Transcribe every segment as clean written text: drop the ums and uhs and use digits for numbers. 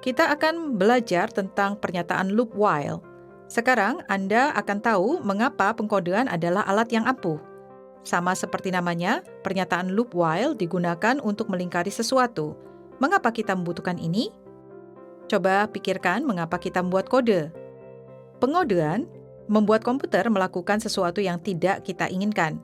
Kita akan belajar tentang pernyataan loop while. Sekarang Anda akan tahu mengapa pengkodean adalah alat yang ampuh. Sama seperti namanya, pernyataan loop while digunakan untuk melingkari sesuatu. Mengapa kita membutuhkan ini? Coba pikirkan mengapa kita membuat kode. Pengodean membuat komputer melakukan sesuatu yang tidak kita inginkan.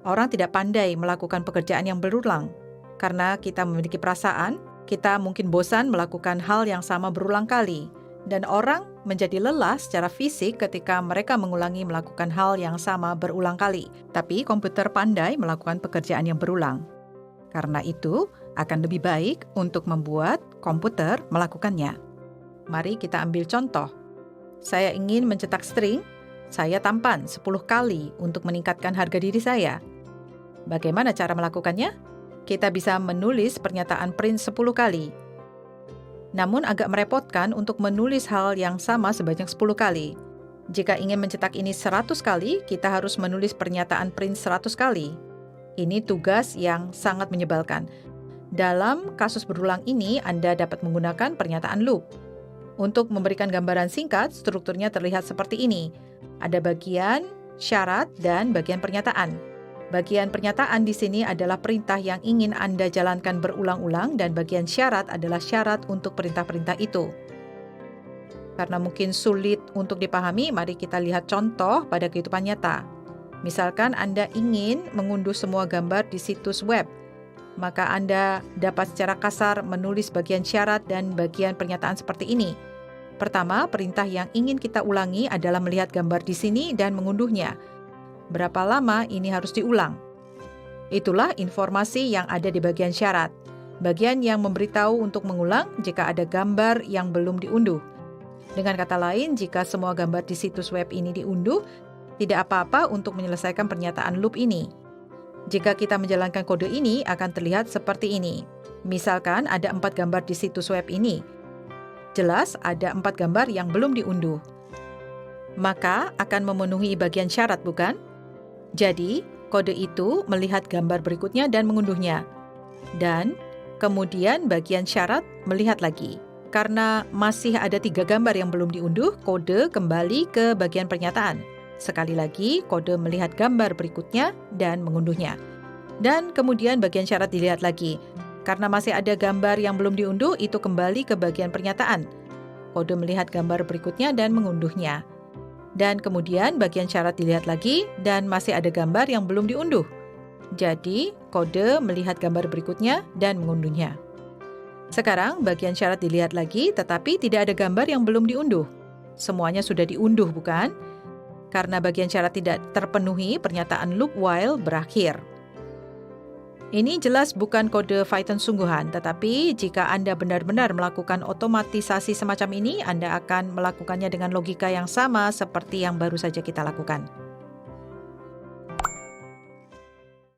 Orang tidak pandai melakukan pekerjaan yang berulang. Karena kita memiliki perasaan, kita mungkin bosan melakukan hal yang sama berulang kali. Dan orang menjadi lelah secara fisik ketika mereka mengulangi melakukan hal yang sama berulang kali. Tapi komputer pandai melakukan pekerjaan yang berulang. Karena itu, akan lebih baik untuk membuat komputer melakukannya. Mari kita ambil contoh. Saya ingin mencetak string, saya tampan 10 kali untuk meningkatkan harga diri saya. Bagaimana cara melakukannya? Kita bisa menulis pernyataan print 10 kali. Namun agak merepotkan untuk menulis hal yang sama sebanyak 10 kali. Jika ingin mencetak ini 100 kali, kita harus menulis pernyataan print 100 kali. Ini tugas yang sangat menyebalkan. Dalam kasus berulang ini, Anda dapat menggunakan pernyataan loop. Untuk memberikan gambaran singkat, strukturnya terlihat seperti ini. Ada bagian, syarat, dan bagian pernyataan. Bagian pernyataan di sini adalah perintah yang ingin Anda jalankan berulang-ulang dan bagian syarat adalah syarat untuk perintah-perintah itu. Karena mungkin sulit untuk dipahami, mari kita lihat contoh pada kehidupan nyata. Misalkan Anda ingin mengunduh semua gambar di situs web, maka Anda dapat secara kasar menulis bagian syarat dan bagian pernyataan seperti ini. Pertama, perintah yang ingin kita ulangi adalah melihat gambar di sini dan mengunduhnya. Berapa lama ini harus diulang? Itulah informasi yang ada di bagian syarat. Bagian yang memberitahu untuk mengulang jika ada gambar yang belum diunduh. Dengan kata lain, jika semua gambar di situs web ini diunduh, tidak apa-apa untuk menyelesaikan pernyataan loop ini. Jika kita menjalankan kode ini, akan terlihat seperti ini. Misalkan ada 4 gambar di situs web ini. Jelas ada 4 gambar yang belum diunduh. Maka akan memenuhi bagian syarat, bukan? Jadi, kode itu melihat gambar berikutnya dan mengunduhnya. Dan kemudian bagian syarat melihat lagi. Karena masih ada 3 gambar yang belum diunduh, kode kembali ke bagian pernyataan. Sekali lagi, kode melihat gambar berikutnya dan mengunduhnya. Dan kemudian bagian syarat dilihat lagi. Karena masih ada gambar yang belum diunduh, itu kembali ke bagian pernyataan. Kode melihat gambar berikutnya dan mengunduhnya. Dan kemudian bagian syarat dilihat lagi dan masih ada gambar yang belum diunduh. Jadi, kode melihat gambar berikutnya dan mengunduhnya. Sekarang bagian syarat dilihat lagi tetapi tidak ada gambar yang belum diunduh. Semuanya sudah diunduh, bukan? Karena bagian syarat tidak terpenuhi, pernyataan loop while berakhir. Ini jelas bukan kode Python sungguhan, tetapi jika Anda benar-benar melakukan otomatisasi semacam ini, Anda akan melakukannya dengan logika yang sama seperti yang baru saja kita lakukan.